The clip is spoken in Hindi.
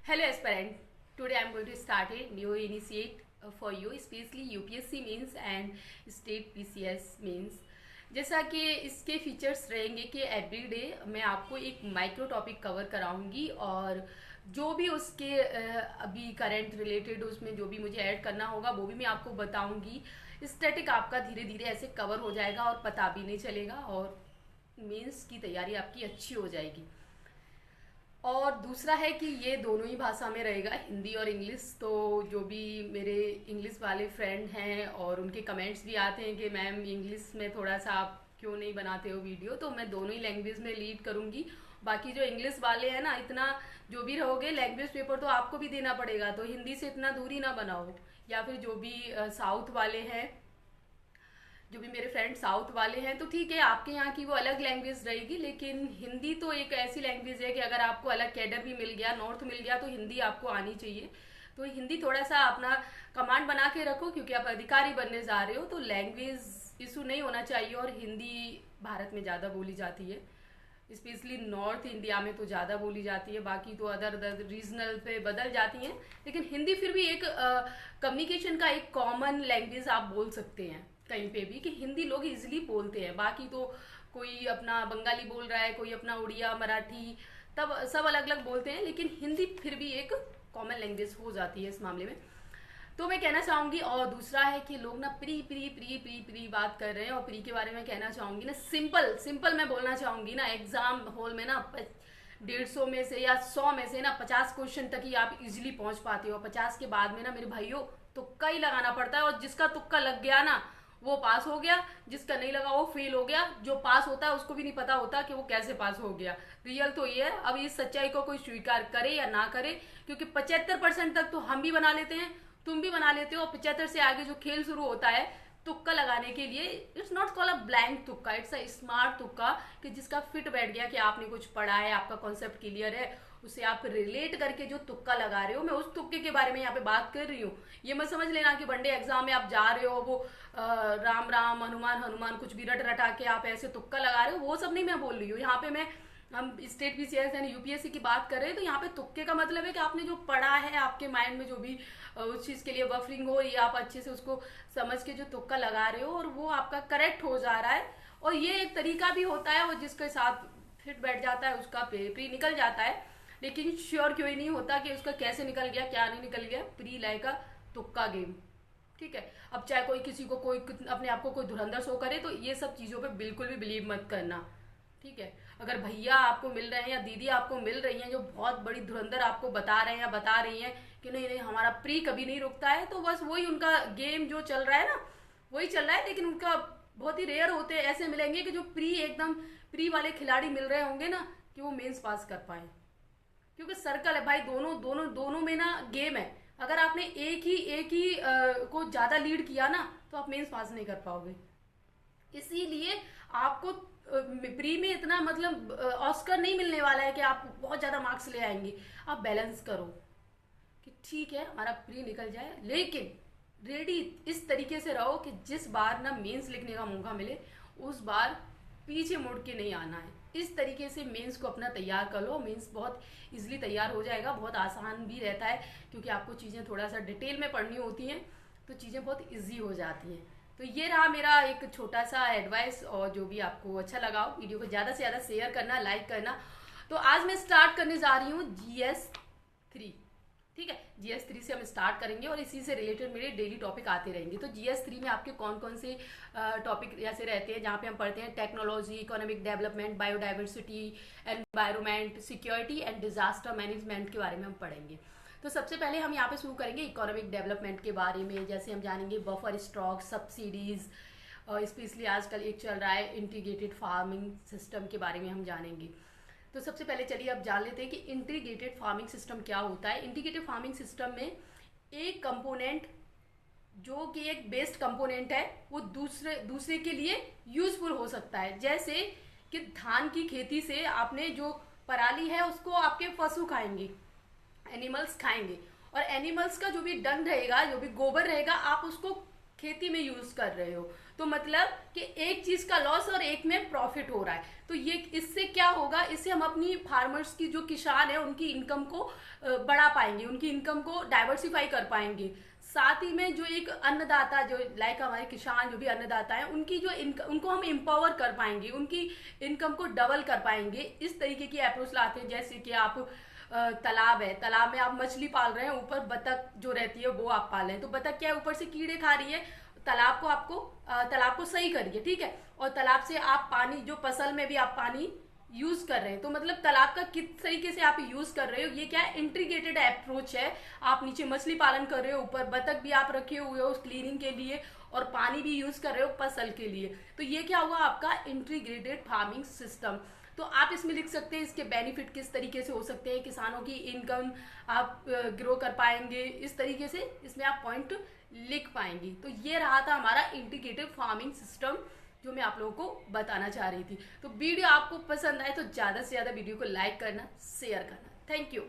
Hello aspirant, today I am going to start a new initiate for you, especially UPSC means and state PCS means। जैसा कि इसके फीचर्स रहेंगे कि एवरीडे मैं आपको एक माइक्रो टॉपिक कवर कराऊंगी और जो भी उसके अभी करंट रिलेटेड उसमें जो भी मुझे ऐड करना होगा वो भी मैं आपको बताऊंगी। स्टैटिक आपका धीरे धीरे ऐसे कवर हो जाएगा और पता भी नहीं चलेगा और मेंस की तैयारी आपकी अच्छी हो जाएगी। और दूसरा है कि ये दोनों ही भाषा में रहेगा, हिंदी और इंग्लिश। तो जो भी मेरे इंग्लिश वाले फ्रेंड हैं और उनके कमेंट्स भी आते हैं कि मैम इंग्लिश में थोड़ा सा आप क्यों नहीं बनाते हो वीडियो, तो मैं दोनों ही लैंग्वेज में लीड करूँगी। बाकी जो इंग्लिश वाले हैं ना, इतना जो भी रहोगे लैंग्वेज पेपर तो आपको भी देना पड़ेगा, तो हिंदी से इतना दूरी ना बनाओ। या फिर जो भी साउथ वाले हैं, जो भी मेरे फ्रेंड साउथ वाले हैं, तो ठीक है आपके यहाँ की वो अलग लैंग्वेज रहेगी, लेकिन हिंदी तो एक ऐसी लैंग्वेज है कि अगर आपको अलग कैडर भी मिल गया, नॉर्थ मिल गया, तो हिंदी आपको आनी चाहिए। तो हिंदी थोड़ा सा अपना कमांड बना के रखो, क्योंकि आप अधिकारी बनने जा रहे हो, तो लैंग्वेज इशू नहीं होना चाहिए। और हिंदी भारत में ज़्यादा बोली जाती है, स्पेशली नॉर्थ इंडिया में तो ज़्यादा बोली जाती है, बाकी तो अदर अदर रीजनल पे बदल जाती हैं, लेकिन हिंदी फिर भी एक कम्युनिकेशन का एक कॉमन लैंग्वेज आप बोल सकते हैं कहीं पे भी, कि हिंदी लोग इजीली बोलते हैं। बाकी तो कोई अपना बंगाली बोल रहा है, कोई अपना उड़िया मराठी, तब सब अलग अलग बोलते हैं, लेकिन हिंदी फिर भी एक कॉमन लैंग्वेज हो जाती है इस मामले में। तो मैं कहना चाहूँगी। और दूसरा है कि लोग ना pre pre pre pre pre बात कर रहे हैं, और प्री के बारे में कहना चाहूँगी ना, सिंपल सिंपल मैं बोलना चाहूँगी ना, एग्जाम हॉल में ना 150 में से या 100 में से ना 50 क्वेश्चन तक ही आप इजीली पहुँच पाते हो। 50 के बाद में ना मेरे भाइयों तुक्का ही लगाना पड़ता है, और जिसका तुक्का लग गया ना वो पास हो गया, जिसका नहीं लगा वो फेल हो गया। जो पास होता है उसको भी नहीं पता होता कि वो कैसे पास हो गया। रियल तो ये है। अब इस सच्चाई को कोई स्वीकार करे या ना करे, क्योंकि 75% तक तो हम भी बना लेते हैं, तुम भी बना लेते हो। 75 से आगे जो खेल शुरू होता है तुक्का लगाने के लिए, it's not call a blank तुक्का, इट्स अ स्मार्ट तुक्का, कि जिसका फिट बैठ गया, कि आपने कुछ पढ़ा है, आपका कॉन्सेप्ट क्लियर है, उसे आप रिलेट करके जो तुक्का लगा रहे हो। मैं उस तुक्के के बारे में यहाँ पे बात कर रही हूँ। ये मत समझ लेना कि वनडे एग्जाम में आप जा रहे हो, वो राम राम हनुमान हनुमान कुछ भी रट रटा के आप ऐसे तुक्का लगा रहे हो, वो सब नहीं मैं बोल रही हूँ। यहाँ पे मैं हम स्टेट पीसीएस यानी यूपीएससी की बात कर रहे हैं, तो यहाँ पे तुक्के का मतलब है कि आपने जो पढ़ा है, आपके माइंड में जो भी उस चीज़ के लिए बफरिंग हो, ये आप अच्छे से उसको समझ के जो तुक्का लगा रहे हो, और वो आपका करेक्ट हो जा रहा है। और ये एक तरीका भी होता है, और जिसके साथ फिट बैठ जाता है उसका प्री निकल जाता है, लेकिन श्योर क्यों ही नहीं होता कि उसका कैसे निकल गया, क्या नहीं निकल गया। प्री लाइक का तुक्का गेम, ठीक है। अब चाहे कोई किसी को कोई अपने आप को कोई धुरंधर शो करे, तो ये सब चीज़ों पे बिल्कुल भी बिलीव मत करना, ठीक है। अगर भैया आपको मिल रहे हैं या दीदी आपको मिल रही हैं जो बहुत बड़ी धुरंधर आपको बता रहे हैं या बता रही हैं कि नहीं नहीं हमारा प्री कभी नहीं रुकता है, तो बस वही उनका गेम जो चल रहा है ना, वही चल रहा है। लेकिन उनका बहुत ही रेयर होते हैं ऐसे मिलेंगे कि जो प्री एकदम प्री वाले खिलाड़ी मिल रहे होंगे ना, कि वो मेंस पास कर पाए, क्योंकि सर्कल है भाई, दोनों दोनों दोनों में ना गेम है। अगर आपने एक ही को ज़्यादा लीड किया ना, तो आप मेंस पास नहीं कर पाओगे। इसीलिए आपको प्री में इतना मतलब ऑस्कर नहीं मिलने वाला है कि आप बहुत ज़्यादा मार्क्स ले आएंगे। आप बैलेंस करो कि ठीक है हमारा प्री निकल जाए, लेकिन रेडी इस तरीके से रहो कि जिस बार ना मेंस लिखने का मौका मिले, उस बार पीछे मुड़ के नहीं आना है। इस तरीके से मेंस को अपना तैयार कर लो। मेंस बहुत इजीली तैयार हो जाएगा, बहुत आसान भी रहता है, क्योंकि आपको चीज़ें थोड़ा सा डिटेल में पढ़नी होती हैं, तो चीज़ें बहुत इजी हो जाती हैं। तो ये रहा मेरा एक छोटा सा एडवाइस, और जो भी आपको अच्छा लगा हो वीडियो को ज़्यादा से ज़्यादा शेयर करना, लाइक करना। तो आज मैं स्टार्ट करने जा रही हूँ GS3, ठीक है। GS3 से हम स्टार्ट करेंगे, और इसी से रिलेटेड मेरे डेली टॉपिक आते रहेंगे। तो GS3 में आपके कौन कौन से टॉपिक ऐसे रहते हैं जहाँ पे हम पढ़ते हैं technology, economic development, biodiversity, environment, security and disaster management के बारे में हम पढ़ेंगे। तो सबसे पहले हम यहाँ पे शुरू करेंगे इकोनॉमिक डेवलपमेंट के बारे में। जैसे हम जानेंगे बफर स्टॉक, सब्सिडीज, स्पेशली आजकल एक चल रहा है इंटीग्रेटेड फार्मिंग सिस्टम के बारे में हम जानेंगे। तो सबसे पहले चलिए अब जान लेते हैं कि इंटीग्रेटेड फार्मिंग सिस्टम क्या होता है। इंटीग्रेटेड फार्मिंग सिस्टम में एक कंपोनेंट जो कि एक बेस्ड कंपोनेंट है, वो दूसरे के लिए यूजफुल हो सकता है। जैसे कि धान की खेती से आपने जो पराली है उसको आपके पशु खाएंगे, एनिमल्स खाएंगे, और एनिमल्स का जो भी डंग रहेगा, जो भी गोबर रहेगा, आप उसको खेती में यूज कर रहे हो, तो मतलब कि एक चीज का लॉस और एक में प्रॉफिट हो रहा है। तो ये इससे क्या होगा, इससे हम अपनी फार्मर्स की जो किसान है उनकी इनकम को बढ़ा पाएंगे, उनकी इनकम को डाइवर्सिफाई कर पाएंगे। साथ ही में जो एक अन्नदाता, जो लाइक हमारे किसान जो भी अन्नदाता है, उनकी जो इनकम, उनको हम एम्पावर कर पाएंगे, उनकी इनकम को डबल कर पाएंगे। इस तरीके की अप्रोच लाते हैं। जैसे कि आप तालाब है, तालाब में आप मछली पाल रहे हैं, ऊपर बतख जो रहती है वो आप पाल रहे हैं, तो बतख क्या है, ऊपर से कीड़े खा रही है, तालाब को सही करिए, ठीक है। और तालाब से आप पानी, जो फसल में भी आप पानी यूज कर रहे हैं, तो मतलब तालाब का किस तरीके से आप यूज कर रहे हो, ये क्या है, इंटीग्रेटेड अप्रोच है। आप नीचे मछली पालन कर रहे हो, ऊपर बतख भी आप रखे हुए हो क्लीनिंग के लिए, और पानी भी यूज कर रहे हो फसल के लिए। तो ये क्या हुआ आपका इंटीग्रेटेड फार्मिंग सिस्टम। तो आप इसमें लिख सकते हैं इसके बेनिफिट किस तरीके से हो सकते हैं, किसानों की इनकम आप ग्रो कर पाएंगे, इस तरीके से इसमें आप पॉइंट लिख पाएंगे। तो ये रहा था हमारा इंटीग्रेटेड फार्मिंग सिस्टम, जो मैं आप लोगों को बताना चाह रही थी। तो वीडियो आपको पसंद आए तो ज़्यादा से ज़्यादा वीडियो को लाइक करना, शेयर करना। Thank you.